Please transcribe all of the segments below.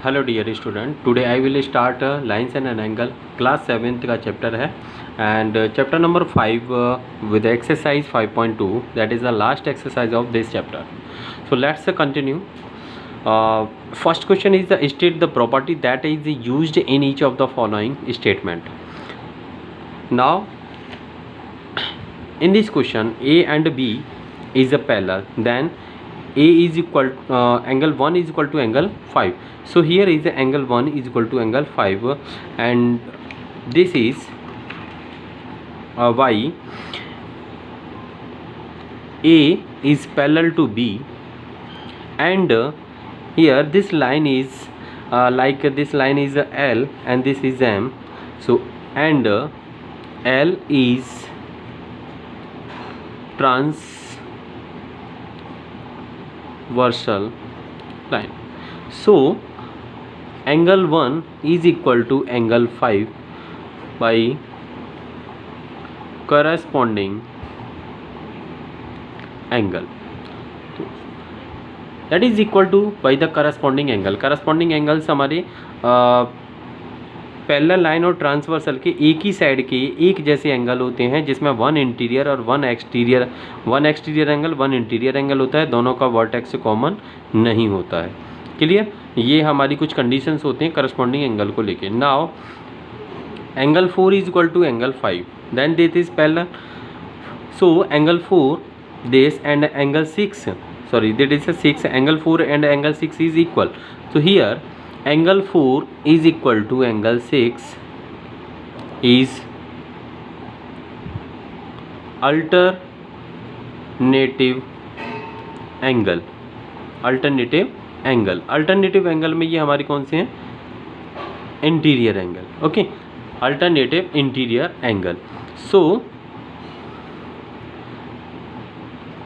Hello dear student, today I will start lines and an angle class 7th का chapter है and chapter number 5 with exercise 5.2 that is the last exercise of this chapter. So let's continue. First question is the state the property that is used in each of the following statement. Now in this question A and B is a parallel, then A is equal angle 1 is equal to angle 5. So here is the angle 1 is equal to angle 5 and this is y. A is parallel to B and here this line is like this line is L and this is M. So and L is transversal line. So angle 1 is equal to angle 5 by corresponding angle. That is equal to by the corresponding angle. Corresponding angles हमारे parallel line और transversal के एक ही side के एक जैसे angle होते हैं जिसमें वन इंटीरियर और one exterior angle one interior angle होता है. दोनों का वर्टेक्स कॉमन नहीं होता है. क्लियर. ये हमारी कुछ कंडीशंस होते हैं करस्पॉन्डिंग एंगल को लेके. Now angle 4 is equal to angle 5 then this is parallel. So angle 4 this and angle 6 sorry that is a 6 angle 4 and angle 6 is equal. So here angle 4 is equal to angle 6 is alternative angle. Alternative angle में ये हमारी कौन से हैं? Interior angle. Okay, alternative interior angle. So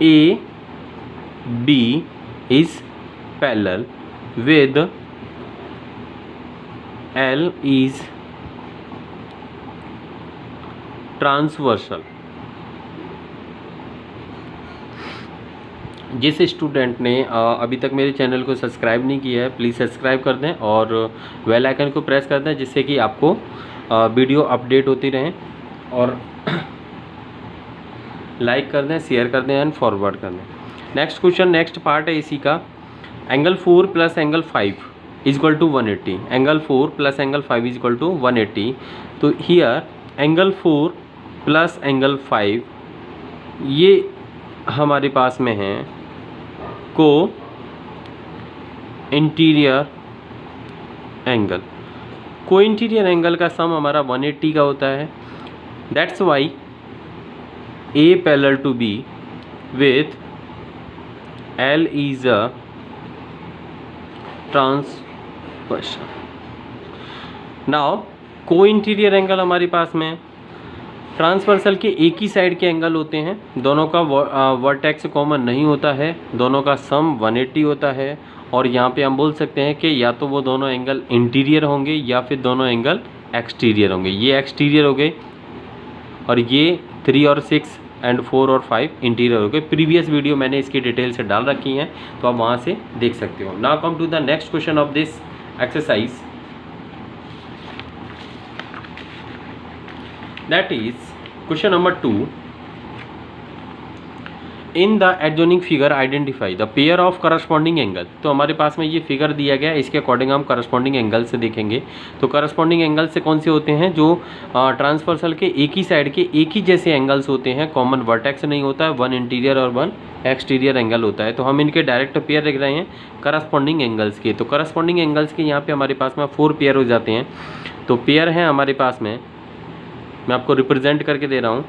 A B is parallel with L is transversal. जिस student ने अभी तक मेरे चैनल को सब्सक्राइब नहीं किया है प्लीज़ सब्सक्राइब कर दें और बेल आइकन को प्रेस कर दें जिससे कि आपको वीडियो अपडेट होती रहें और लाइक कर दें, शेयर कर दें एंड फॉरवर्ड कर दें. नेक्स्ट क्वेश्चन, नेक्स्ट पार्ट है इसी का. Angle 4 plus angle 5 is equal to 180. Angle 4 plus angle 5 is equal to 180. तो हियर एंगल 4 प्लस एंगल 5 ये हमारे पास में है को इंटीरियर एंगल. को इंटीरियर एंगल का सम हमारा 180 का होता है. That's Y A parallel to B with L is a transversal. Now को इंटीरियर एंगल हमारे पास में ट्रांसवर्सल के एक ही साइड के एंगल होते हैं. दोनों का वर्टेक्स कॉमन नहीं होता है. दोनों का सम 180 होता है और यहाँ पे हम बोल सकते हैं कि या तो वो दोनों एंगल इंटीरियर होंगे या फिर दोनों एंगल एक्सटीरियर होंगे. ये एक्सटीरियर हो गए और ये 3 और 6 एंड 4 और 5 इंटीरियर हो गए. प्रीवियस वीडियो मैंने इसकी डिटेल से डाल रखी हैं तो आप वहाँ से देख सकते हो. Now come to the next question of this exercise. That is question number 2. In the adjoining figure identify the pair of corresponding angle. तो हमारे पास में ये फिगर दिया गया है, इसके अकॉर्डिंग हम करस्पॉन्डिंग एंगल से देखेंगे. तो करस्पॉन्डिंग एंगल से कौन से होते हैं? जो ट्रांसवर्सल के एक ही साइड के एक ही जैसे एंगल्स होते हैं. कॉमन वर्टेक्स नहीं होता है. वन इंटीरियर और वन एक्सटीरियर एंगल होता है. तो हम इनके डायरेक्ट पेयर लिख रहे हैं करस्पॉन्डिंग एंगल्स के. तो करस्पॉन्डिंग एंगल्स के यहाँ पे हमारे पास में 4 पेयर हो जाते हैं. तो पेयर हैं हमारे पास में, मैं आपको रिप्रेजेंट करके दे रहा हूँ.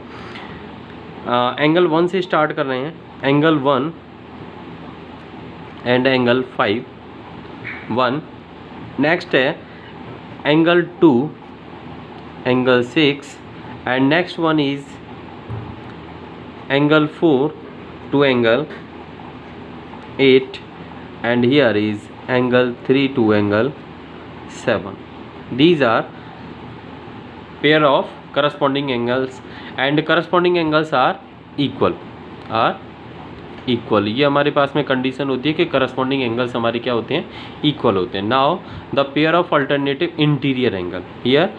एंगल 1 से स्टार्ट कर रहे हैं. Angle 1 and angle 5 1. नेक्स्ट है angle 2 angle 6 and next one is angle 4 to angle 8 and here is angle 3 to angle 7. These are pair of corresponding angles and corresponding angles are equal equal. ये हमारे पास में condition होती है कि corresponding angles हमारे क्या होते हैं, इक्वल होते हैं। Now the pair of alternative interior angle, here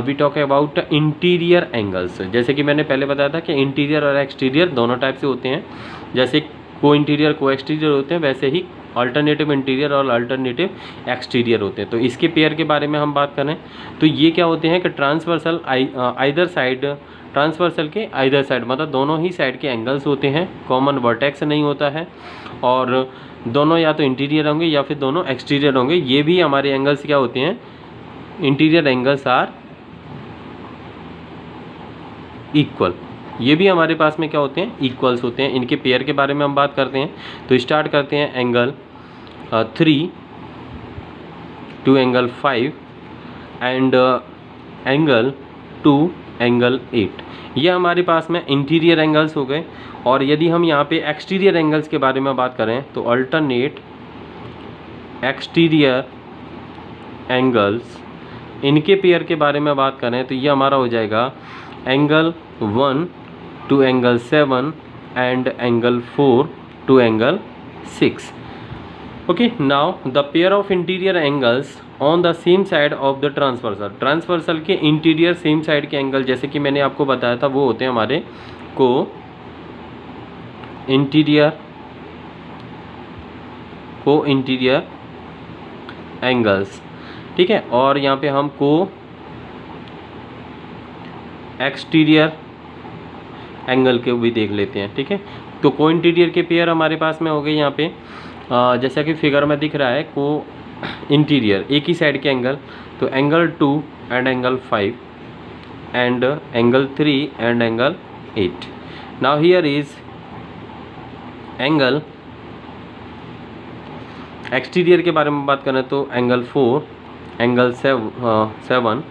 we talk about interior angles. जैसे कि मैंने पहले बताया था कि इंटीरियर और एक्सटीरियर दोनों टाइप से होते हैं, जैसे को इंटीरियर को एक्सटीरियर होते हैं, वैसे ही अल्टरनेटिव इंटीरियर और अल्टरनेटिव एक्सटीरियर होते हैं। तो इसके पेयर के बारे में हम बात करें तो ये क्या होते हैं कि ट्रांसवर्सल आइदर साइड, ट्रांसवर्सल के आइदर साइड मतलब दोनों ही साइड के एंगल्स होते हैं, कॉमन वर्टेक्स नहीं होता है, और दोनों या तो इंटीरियर होंगे या फिर दोनों एक्सटीरियर होंगे। ये भी हमारे एंगल्स क्या होते हैं, इंटीरियर एंगल्स आर इक्वल। ये भी हमारे पास में क्या होते हैं, इक्वल्स होते हैं। इनके पेयर के बारे में हम बात करते हैं तो स्टार्ट करते हैं angle 3 to angle 5 and angle 2 angle 8। ये हमारे पास में इंटीरियर एंगल्स हो गए। और यदि हम यहाँ पे एक्सटीरियर एंगल्स के बारे में बात करें तो अल्टरनेट एक्सटीरियर एंगल्स, इनके पेयर के बारे में बात करें तो ये हमारा हो जाएगा angle 1 to angle 7 and angle 4 to angle 6। Okay, now the pair of interior angles on the same side of the transversal, transversal के इंटीरियर सेम साइड के एंगल जैसे कि मैंने आपको बताया था वो होते हैं हमारे को इंटीरियर एंगल्स, ठीक है। और यहाँ पे हम को एक्सटीरियर एंगल के भी देख लेते हैं, ठीक है। तो को इंटीरियर के पेयर हमारे पास में हो गए यहाँ पे जैसा कि फिगर में दिख रहा है, को इंटीरियर एक ही साइड के एंगल, तो angle 2 and angle 5 and angle 3 and angle 8। Now here is angle exterior के बारे में बात करें तो angle 4, angle 7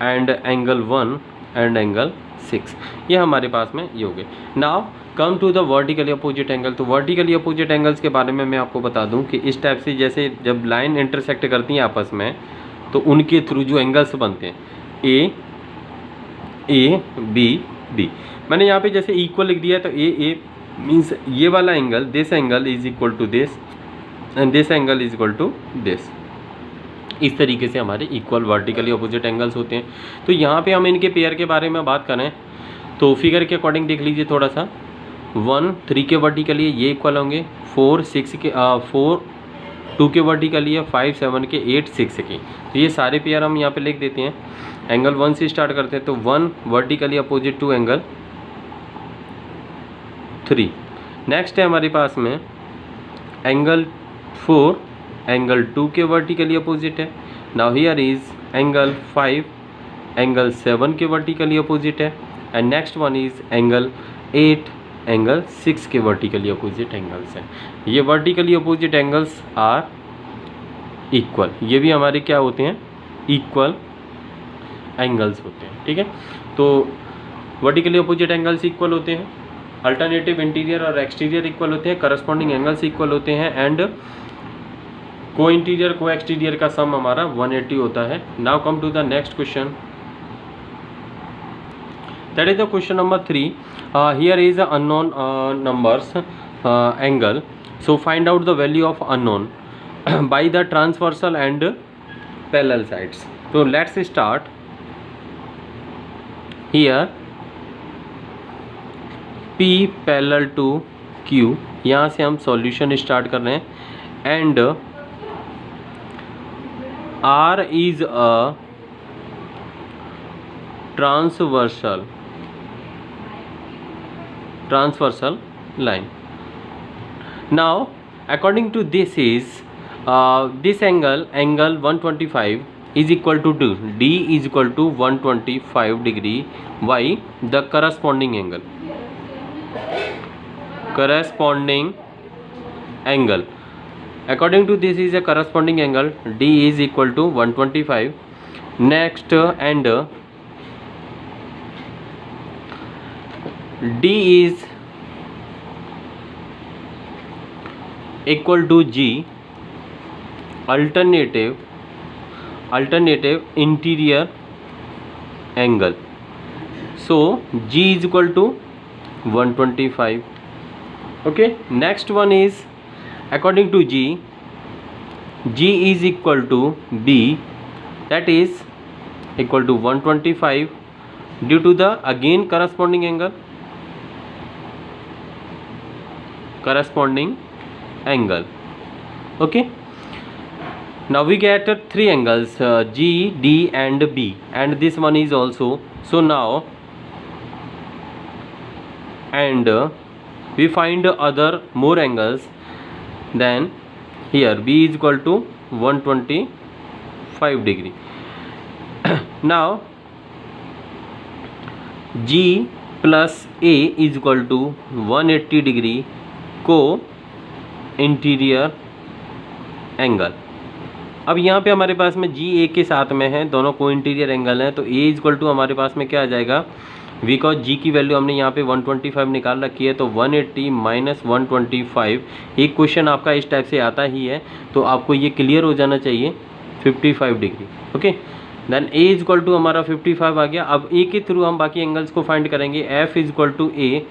and angle 1 and angle 6। ये हमारे पास में ये हो गए। Now come to the vertically opposite angle. तो वर्टिकली अपोजिट एंगल्स के बारे में मैं आपको बता दूं कि इस टाइप से जैसे जब लाइन इंटरसेक्ट करती हैं आपस में तो उनके थ्रू जो एंगल्स बनते हैं ए बी बी, मैंने यहाँ पे जैसे इक्वल लिख दिया है तो ए मीन्स ये वाला angle, this angle is equal to this and this angle is equal to this. इस तरीके से हमारे इक्वल वर्टिकली अपोजिट एंगल्स होते हैं। तो यहाँ पे हम इनके पेयर के बारे में बात करें तो फिगर के अकॉर्डिंग देख लीजिए थोड़ा सा। 1 3 के वर्टिकली ये इक्वल होंगे, 4 6 के 4 2 के वर्टिकली है, 5 7 के, 8 6 के। तो ये सारे पेयर हम यहाँ पे लिख देते हैं। एंगल 1 से स्टार्ट करते हैं तो 1 vertically opposite to angle 3। Next है हमारे पास में एंगल 4 एंगल 2 के वर्टिकली अपोजिट है। Now here is angle 5 angle 7 के वर्टिकली अपोजिट है and next one is angle 8 angle 6 के वर्टिकली अपोजिट एंगल्स हैं। ये vertically opposite angles are equal. ये भी हमारे क्या होते हैं, इक्वल एंगल्स होते हैं, ठीक है। तो वर्टिकली अपोजिट एंगल्स इक्वल होते हैं, अल्टरनेटिव इंटीरियर और एक्सटीरियर इक्वल होते हैं, करस्पॉन्डिंग एंगल्स इक्वल होते हैं एंड को इंटीरियर को एक्सटीरियर का सम हमारा 180 होता है। Now come to the next question, that is the question number 3। Here is a unknown numbers angle, so find out the value of unknown by the transversal and parallel sides. तो let's start here P parallel to Q, यहाँ से हम solution start कर रहे हैं and R is a transversal line. Now according to this is this angle 125 is equal to D is equal to 125 degree by the corresponding angle. According to this is a corresponding angle, D is equal to 125. Next and D is equal to G, alternative interior angle. So G is equal to 125 Okay, next one is according to G is equal to B, that is equal to 125 due to the again corresponding angle. Okay, now we get three angles, G, D and B, and this one is also. So now and we find other more angles, then here B is equal to 125 degree. Now G plus A is equal to 180 degree को interior angle. अब यहाँ पे हमारे पास में जी ए के साथ में है, दोनों को इंटीरियर एंगल हैं, तो ए इज इक्वल टू हमारे पास में क्या आ जाएगा, बिकॉज जी की वैल्यू हमने यहाँ पे 125 निकाल रखी है, तो 180 माइनस 125, एक क्वेश्चन आपका इस टाइप से आता ही है, तो आपको ये क्लियर हो जाना चाहिए 55 degree. Okay, then A is equal to हमारा 55 आ गया. अब ए के थ्रू हम बाकी एंगल्स को फाइंड करेंगे. F is equal to A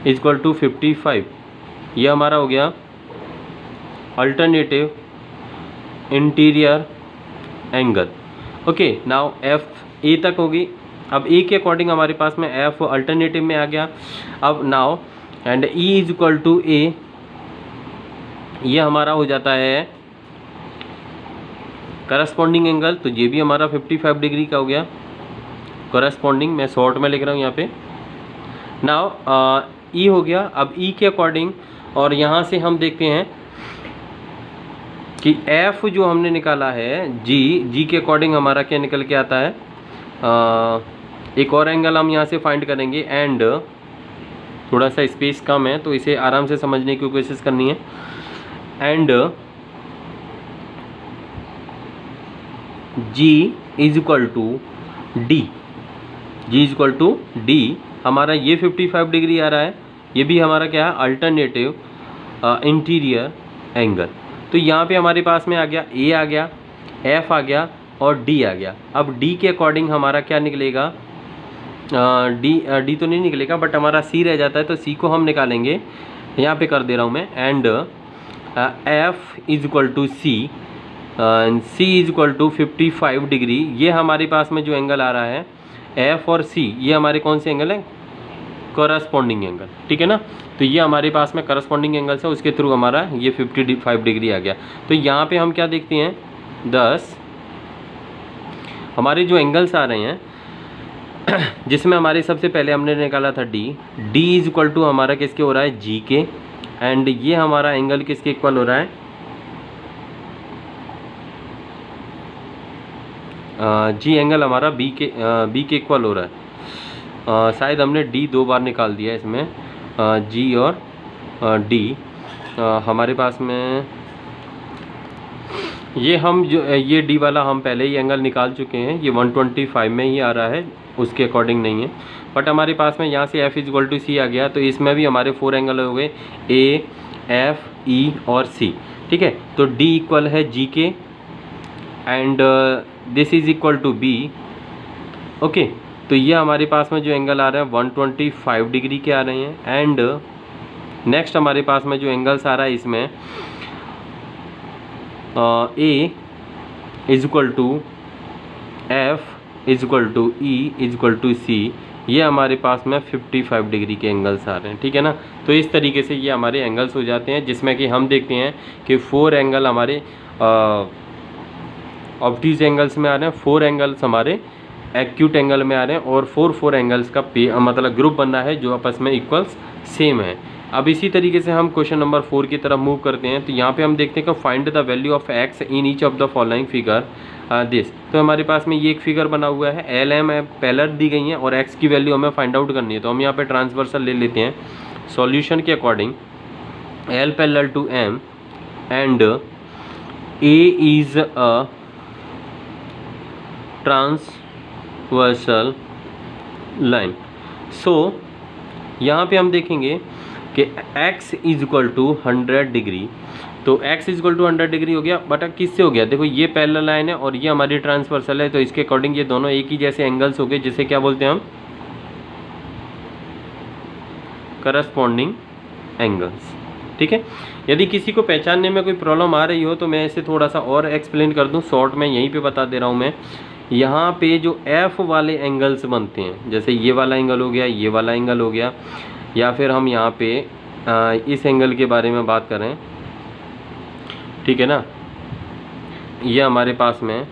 is equal to 55, ये हमारा हो गया alternative interior angle. Okay, now F A तक होगी. अब ए के अकॉर्डिंग हमारे पास में एफ अल्टरनेटिव में आ गया. अब now and e is equal to a, ये हमारा हो जाता है करस्पॉन्डिंग एंगल, तो ये भी हमारा 55 डिग्री का हो गया करस्पॉन्डिंग. मैं शॉर्ट में लिख रहा हूँ यहाँ पे. नाउ ई हो गया. अब ई के अकॉर्डिंग और यहाँ से हम देखते हैं कि एफ जो हमने निकाला है जी के अकॉर्डिंग हमारा क्या निकल के आता है. एक और एंगल हम यहाँ से फाइंड करेंगे, एंड थोड़ा सा स्पेस कम है तो इसे आराम से समझने की कोशिश करनी है. And G is equal to D, G is equal to D, हमारा ये 55 डिग्री आ रहा है, ये भी हमारा क्या है अल्टरनेटिव इंटीरियर एंगल. तो यहाँ पे हमारे पास में आ गया ए आ गया, एफ आ गया और डी आ गया. अब डी के अकॉर्डिंग हमारा क्या निकलेगा, डी तो नहीं निकलेगा बट हमारा सी रह जाता है, तो सी को हम निकालेंगे. यहाँ पे कर दे रहा हूँ मैं. And F is equal to C, C is equal to 55 degree. ये हमारे पास में जो एंगल आ रहा है एफ और सी, ये हमारे कौन से एंगल हैं, करस्पॉन्डिंग एंगल. ठीक है ना, तो ये हमारे पास में करस्पॉन्डिंग एंगल्स है, उसके थ्रू हमारा ये 55 डिग्री आ गया. तो यहाँ पे हम क्या देखते हैं, 10 हमारे जो एंगल्स आ रहे हैं जिसमें हमारे सबसे पहले हमने निकाला था डी इज इक्वल टू हमारा किसके हो रहा है, जी के. एंड ये हमारा एंगल किसके इक्वल हो रहा है, जी एंगल हमारा बी के इक्वल हो रहा है. शायद हमने डी 2 बार निकाल दिया इसमें, जी और डी. हमारे पास में ये हम जो ये डी वाला हम पहले ही एंगल निकाल चुके हैं, ये 125 में ही आ रहा है, उसके अकॉर्डिंग नहीं है. बट हमारे पास में यहाँ से एफ इज इक्वल टू सी आ गया, तो इसमें भी हमारे 4 एंगल हो गए, ए एफ ई और सी. ठीक है, तो डी इक्वल है जी के and this is equal to B. Okay, तो ये हमारे पास में जो एंगल आ रहे हैं 125 डिग्री के आ रहे हैं. एंड नेक्स्ट हमारे पास में जो एंगल्स आ रहा है इसमें a is equal to f is equal to e is equal to c, ये हमारे पास में 55 डिग्री के एंगल्स आ रहे हैं. ठीक है ना, तो इस तरीके से ये हमारे एंगल्स हो जाते हैं, जिसमें कि हम देखते हैं कि 4 एंगल हमारे ऑब्ट्यूज एंगल्स में आ रहे हैं, 4 एंगल्स हमारे एक्यूट एंगल में आ रहे हैं, और 4 एंगल्स का मतलब ग्रुप बन रहा है जो आपस में इक्वल्स सेम है. अब इसी तरीके से हम क्वेश्चन नंबर 4 की तरफ मूव करते हैं. तो यहाँ पे हम देखते हैं कि find the value of x in each of the following figure this. तो हमारे पास में ये एक फिगर बना हुआ है, एल एम पैरेलल दी गई हैं और एक्स की वैल्यू हमें फाइंड आउट करनी है. तो हम यहाँ पे ट्रांसवर्सल ले लेते हैं सॉल्यूशन के according, l parallel to m and a is a transversal line. So यहाँ पे हम देखेंगे कि x is equal to 100 degree, तो x is equal to 100 degree हो गया. बट अब किससे हो गया, देखो ये पैरेलल लाइन है और ये हमारी ट्रांसवर्सल है, तो इसके अकॉर्डिंग ये दोनों एक ही जैसे एंगल्स हो गए, जिसे क्या बोलते हैं हम करस्पॉन्डिंग एंगल्स. ठीक है। यदि किसी को पहचानने में कोई प्रॉब्लम आ रही हो तो मैं इसे थोड़ा सा और एक्सप्लेन कर दूं, शॉर्ट में यहीं पे बता दे रहा हूं मैं। यहाँ पे जो एफ वाले एंगल्स बनते हैं, जैसे ये वाला एंगल हो गया, ये वाला एंगल हो गया, या फिर हम यहाँ पे इस एंगल के बारे में बात करें, ठीक है ना, ये हमारे पास में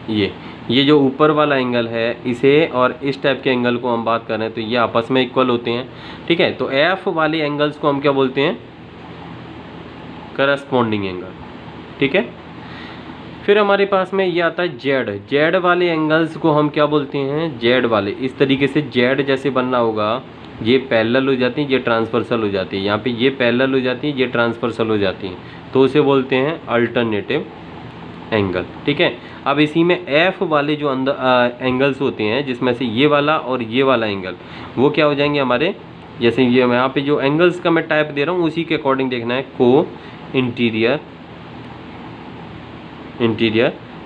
ये जो ऊपर वाला एंगल है इसे और इस टाइप के एंगल को हम बात करें तो ये आपस में इक्वल होते हैं, ठीक है। तो एफ वाले एंगल्स को हम क्या बोलते हैं, करस्पॉन्डिंग एंगल, ठीक है। फिर हमारे पास में ये आता है जेड वाले एंगल्स को हम क्या बोलते हैं, जेड वाले। इस तरीके से जेड जैसे बनना होगा, ये पैरेलल हो जाती है, ये ट्रांसवर्सल हो जाती है, यहाँ पे ये पैरेलल हो जाती है, ये ट्रांसवर्सल हो जाती है, तो उसे बोलते हैं अल्टरनेटिव एंगल, ठीक है। अब इसी में एफ वाले जो अंदर एंगल्स होते हैं, जिसमें से ये वाला और ये वाला एंगल, वो क्या हो जाएंगे हमारे, जैसे ये यहाँ पे जो एंगल्स का मैं टाइप दे रहा हूँ उसी के अकॉर्डिंग देखना है, को इंटीरियर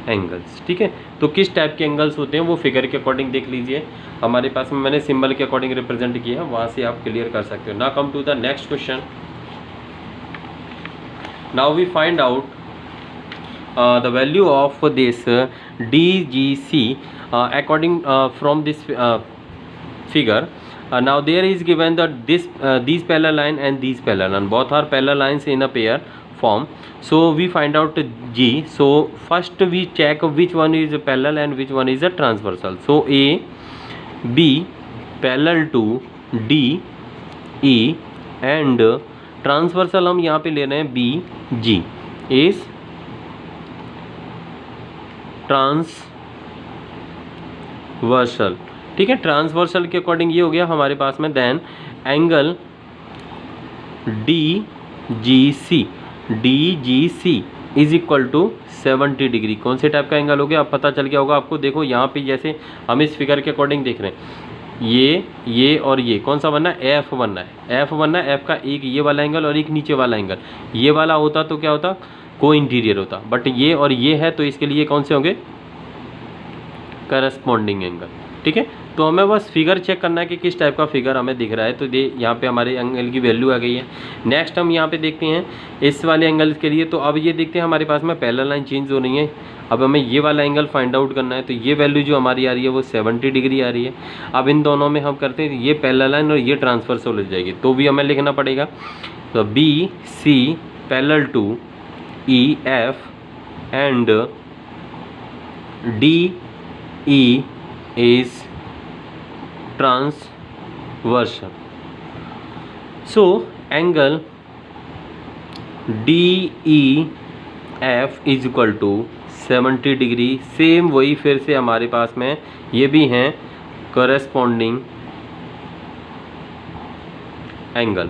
एंगल्स, ठीक है। तो किस टाइप के एंगल्स होते हैं वो फिगर के अकॉर्डिंग देख लीजिए, हमारे पास में मैंने सिंबल के अकॉर्डिंग रिप्रेजेंट किया है, वहाँ से आप क्लियर कर सकते हो। Now come to the next question. Now we find out the value of this DGC according from this figure. Now there is given that these parallel line and these parallel line, both are parallel lines in a pair form. So we find out G. So first we check which one is parallel and which one is a transversal. So A, B parallel to D, E and transversal हम यहाँ पे ले रहे हैं B, G is transversal, ठीक है। Transversal के according ये हो गया हमारे पास में। Then angle DGC is equal to 70 degree. कौन से टाइप का एंगल हो गया, अब पता चल गया होगा आपको। देखो यहाँ पे जैसे हम इस फिगर के अकॉर्डिंग देख रहे हैं, ये और ये कौन सा बनना है, एफ बनना है, एफ बनना है। एफ का एक ये वाला एंगल और एक नीचे वाला एंगल, ये वाला होता तो क्या होता, को इंटीरियर होता, बट ये और ये है तो इसके लिए कौन से होंगे, करस्पॉन्डिंग एंगल, ठीक है। तो हमें बस फिगर चेक करना है कि किस टाइप का फिगर हमें दिख रहा है। तो ये यहाँ पे हमारे एंगल की वैल्यू आ गई है। नेक्स्ट हम यहाँ पे देखते हैं इस वाले एंगल के लिए। तो अब ये देखते हैं हमारे पास में पैरेलल लाइन चेंज हो रही है। अब हमें ये वाला एंगल फाइंड आउट करना है, तो ये वैल्यू जो हमारी आ रही है वो 70 डिग्री आ रही है। अब इन दोनों में हम करते हैं, ये पैरेलल लाइन और ये ट्रांसवर्सल हो जाएगी, तो भी हमें लिखना पड़ेगा। तो BC parallel to EF and DE is transversal. So angle DEF is equal to 70 degree. Same वही फिर से हमारे पास में ये भी हैं corresponding एंगल,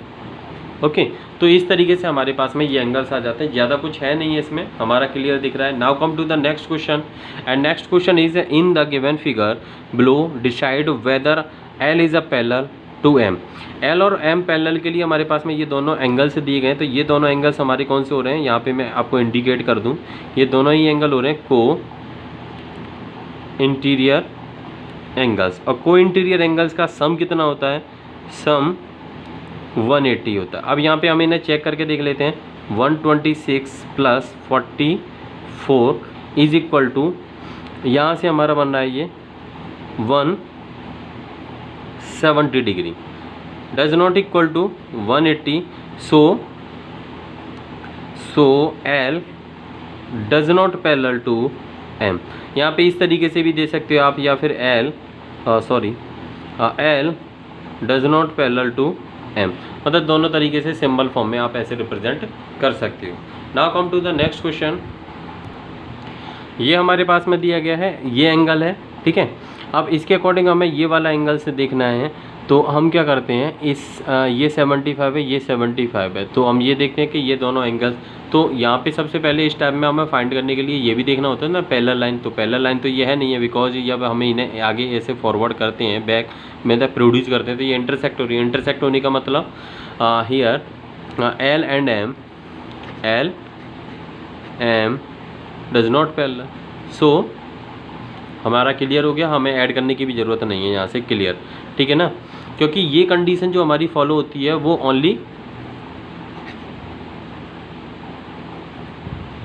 ओके। तो इस तरीके से हमारे पास में ये एंगल्स आ जाते हैं, ज़्यादा कुछ है नहीं है इसमें, हमारा क्लियर दिख रहा है। Now come to the next question, and next question is in the given figure below decide whether L is a parallel to M। L और M पैरेलल के लिए हमारे पास में ये दोनों एंगल्स दिए गए हैं। तो ये दोनों एंगल्स हमारे कौन से हो रहे हैं, यहाँ पे मैं आपको इंडिकेट कर दूँ, ये दोनों ही एंगल हो रहे हैं को इंटीरियर एंगल्स। और को इंटीरियर एंगल्स का सम कितना होता है, सम 180 होता है। अब यहाँ पे हम इन्हें चेक करके देख लेते हैं। 126 प्लस 44 इज इक्वल टू, यहाँ से हमारा बन रहा है ये 170 degree, does not equal to 180। So L does not parallel to M। यहाँ पे इस तरीके से भी दे सकते हो आप, या फिर L does not parallel to M, मतलब दोनों तरीके से सिंबल फॉर्म में आप ऐसे रिप्रेजेंट कर सकते हो। Now come to the next question. ये हमारे पास में दिया गया है, ये एंगल है, ठीक है। अब इसके अकॉर्डिंग हमें ये वाला एंगल से देखना है, तो हम क्या करते हैं, ये 75 है, ये 75 है, तो हम ये देखते हैं कि ये दोनों एंगल्स, तो यहाँ पे सबसे पहले इस टाइप में हमें फाइंड करने के लिए ये भी देखना होता है ना पैरेलल लाइन। तो पैरेलल लाइन तो ये है नहीं है, बिकॉज जब हमें इन्हें आगे ऐसे फॉरवर्ड करते हैं, बैक में तक प्रोड्यूस करते हैं, तो ये इंटरसेक्ट हो रही है। इंटरसेक्ट होने का मतलब here L and M does not parallel. So हमारा क्लियर हो गया, हमें ऐड करने की भी ज़रूरत नहीं है यहाँ से, क्लियर, ठीक है ना। क्योंकि ये कंडीशन जो हमारी फॉलो होती है वो ओनली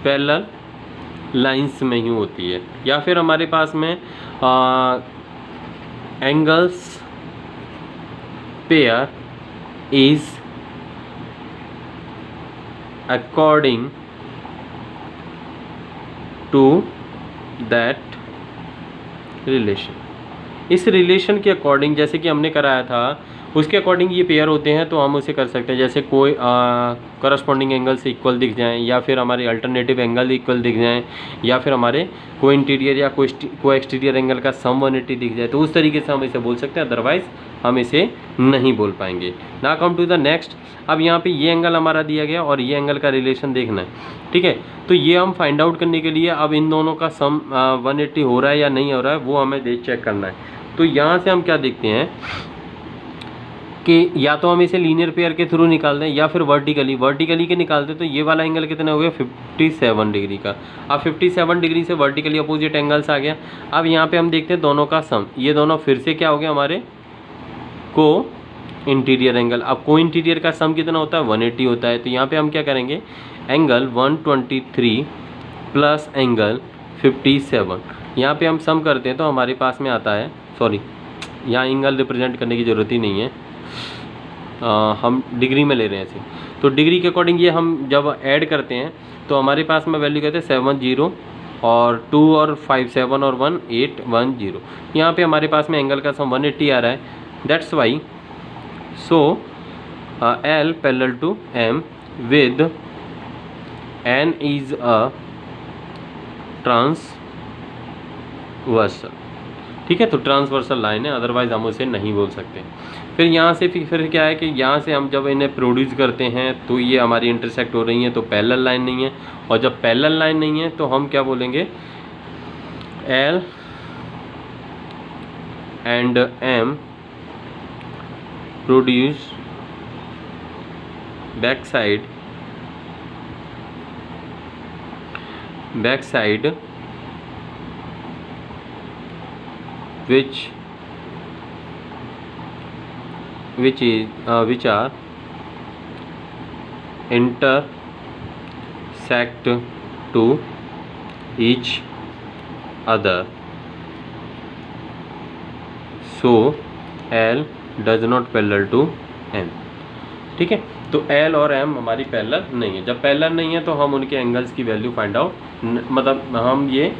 पैरेलल लाइंस में ही होती है। या फिर हमारे पास में angles pair is according to that relation. इस रिलेशन के अकॉर्डिंग, जैसे कि हमने कराया था उसके अकॉर्डिंग ये पेयर होते हैं, तो हम उसे कर सकते हैं। जैसे कोई करस्पॉन्डिंग एंगल से इक्वल दिख जाएं, या फिर हमारे अल्टरनेटिव एंगल इक्वल दिख जाएं, या फिर हमारे को इंटीरियर या को एक्सटीरियर एंगल का सम 180 दिख जाए, तो उस तरीके से हम इसे बोल सकते हैं। अदरवाइज हम इसे नहीं बोल पाएंगे। ना कम टू द नेक्स्ट। अब यहाँ पे ये एंगल हमारा दिया गया और ये एंगल का रिलेशन देखना है, ठीक है। तो ये हम फाइंड आउट करने के लिए अब इन दोनों का सम 180 हो रहा है या नहीं हो रहा है, वो हमें चेक करना है। तो यहाँ से हम क्या देखते हैं कि या तो हम इसे लीनियर पेयर के थ्रू निकाल दें, या फिर वर्टिकली के निकाल दें। तो ये वाला एंगल कितना हो गया, 57 डिग्री का। अब 57 डिग्री से वर्टिकली अपोजिट एंगल्स आ गया। अब यहाँ पे हम देखते हैं दोनों का सम, ये दोनों फिर से क्या हो गया, हमारे को इंटीरियर एंगल। अब को इंटीरियर का सम कितना होता है, 180 होता है। तो यहाँ पे हम क्या करेंगे, एंगल 123 प्लस एंगल 57, यहाँ पे हम सम करते हैं तो हमारे पास में आता है, सॉरी यहाँ एंगल रिप्रेजेंट करने की ज़रूरत ही नहीं है, हम डिग्री में ले रहे हैं इसे। तो डिग्री के अकॉर्डिंग ये हम जब ऐड करते हैं तो हमारे पास में वैल्यू कहते हैं 70 और 2 और 5 7 और 1 810। यहाँ पे हमारे पास में एंगल का सम 180 आ रहा है। That's why so L parallel to M with N is a transversal, ठीक है। तो ट्रांसवर्सल लाइन है, अदरवाइज हम उसे नहीं बोल सकते। फिर यहाँ से फिर क्या है कि यहाँ से हम जब इन्हें प्रोड्यूस करते हैं तो ये हमारी इंटरसेक्ट हो रही हैं, तो पैरेलल लाइन नहीं है। और जब पैरेलल लाइन नहीं है तो हम क्या बोलेंगे, L and M produce back side which are intersect to each other, so L does not parallel to M, ठीक है। तो L और M हमारी पैरेलल नहीं है। जब पैरेलल नहीं है तो हम उनके एंगल्स की वैल्यू फाइंड आउट, मतलब हम ये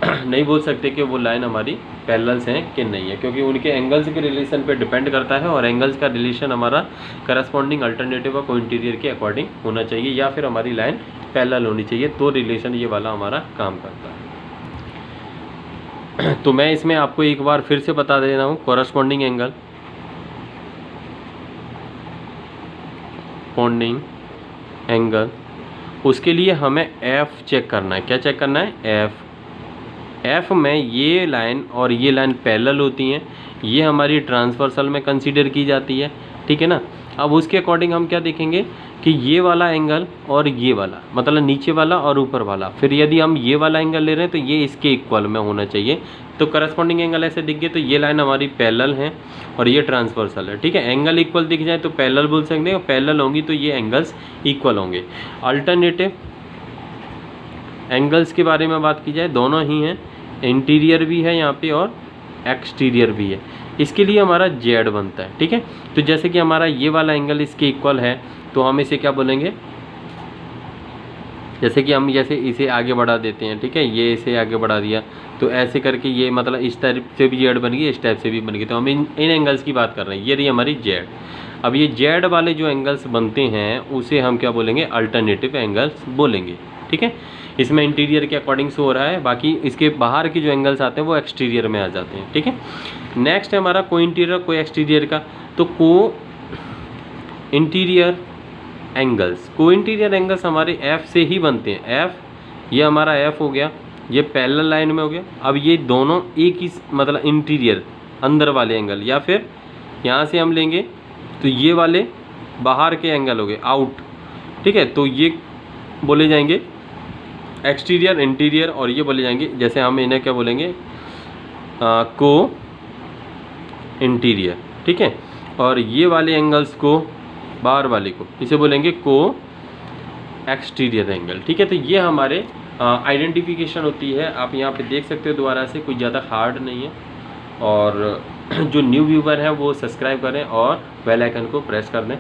नहीं बोल सकते कि वो लाइन हमारी पैरेलल्स हैं कि नहीं है, क्योंकि उनके एंगल्स के रिलेशन पे डिपेंड करता है। और एंगल्स का रिलेशन हमारा करस्पॉन्डिंग अल्टरनेटिव और कोइंटीरियर के अकॉर्डिंग होना चाहिए, या फिर हमारी लाइन पैरेलल होनी चाहिए, तो रिलेशन ये वाला हमारा काम करता है। तो मैं इसमें आपको एक बार फिर से बता दे रहा हूँ, कॉरस्पॉन्डिंग एंगल, उसके लिए हमें F चेक करना है। क्या चेक करना है, F में ये लाइन और ये लाइन पैरेलल होती हैं, ये हमारी ट्रांसवर्सल में कंसीडर की जाती है, ठीक है ना। अब उसके अकॉर्डिंग हम क्या देखेंगे कि ये वाला एंगल और ये वाला, मतलब नीचे वाला और ऊपर वाला, फिर यदि हम ये वाला एंगल ले रहे हैं तो ये इसके इक्वल में होना चाहिए। तो करस्पॉन्डिंग एंगल ऐसे दिख गए तो ये लाइन हमारी पैरेलल है और ये ट्रांसवर्सल है, ठीक है। एंगल इक्वल दिख जाए तो पैरेलल बोल सकते हैं, और पैरेलल होंगी तो ये एंगल्स इक्वल होंगे। अल्टरनेटिव एंगल्स के बारे में बात की जाए, दोनों ही हैं, इंटीरियर भी है यहाँ पे और एक्सटीरियर भी है। इसके लिए हमारा जेड बनता है, ठीक है। तो जैसे कि हमारा ये वाला एंगल इसके इक्वल है, तो हम इसे क्या बोलेंगे, जैसे कि हम जैसे इसे आगे बढ़ा देते हैं, ठीक है, ये इसे आगे बढ़ा दिया तो ऐसे करके ये मतलब इस टाइप से भी जेड बन गई, इस टाइप से भी बन गई। तो हम इन एंगल्स की बात कर रहे हैं, ये रही हमारी जेड। अब ये जेड वाले जो एंगल्स बनते हैं उसे हम क्या बोलेंगे, अल्टरनेटिव एंगल्स बोलेंगे, ठीक है। इसमें इंटीरियर के अकॉर्डिंग से हो रहा है, बाकी इसके बाहर के जो एंगल्स आते हैं वो एक्सटीरियर में आ जाते हैं, ठीक है। नेक्स्ट है हमारा को इंटीरियर को एक्सटीरियर का। तो को इंटीरियर एंगल्स हमारे F से ही बनते हैं। F, ये हमारा F हो गया, ये पैरेलल लाइन में हो गया। अब ये दोनों एक ही मतलब इंटीरियर अंदर वाले एंगल, या फिर यहाँ से हम लेंगे तो ये वाले बाहर के एंगल हो गए, आउट, ठीक है। तो ये बोले जाएंगे एक्सटीरियर, इंटीरियर, और ये बोले जाएंगे, जैसे हम इन्हें क्या बोलेंगे, को इंटीरियर, ठीक है। और ये वाले एंगल्स को, बाहर वाले को, इसे बोलेंगे को एक्सटीरियर एंगल। ठीक है, तो ये हमारे आइडेंटिफिकेशन होती है। आप यहाँ पे देख सकते हो दोबारा से, कोई ज़्यादा हार्ड नहीं है। और जो न्यू व्यूवर हैं वो सब्सक्राइब करें और बेल आइकन को प्रेस कर दें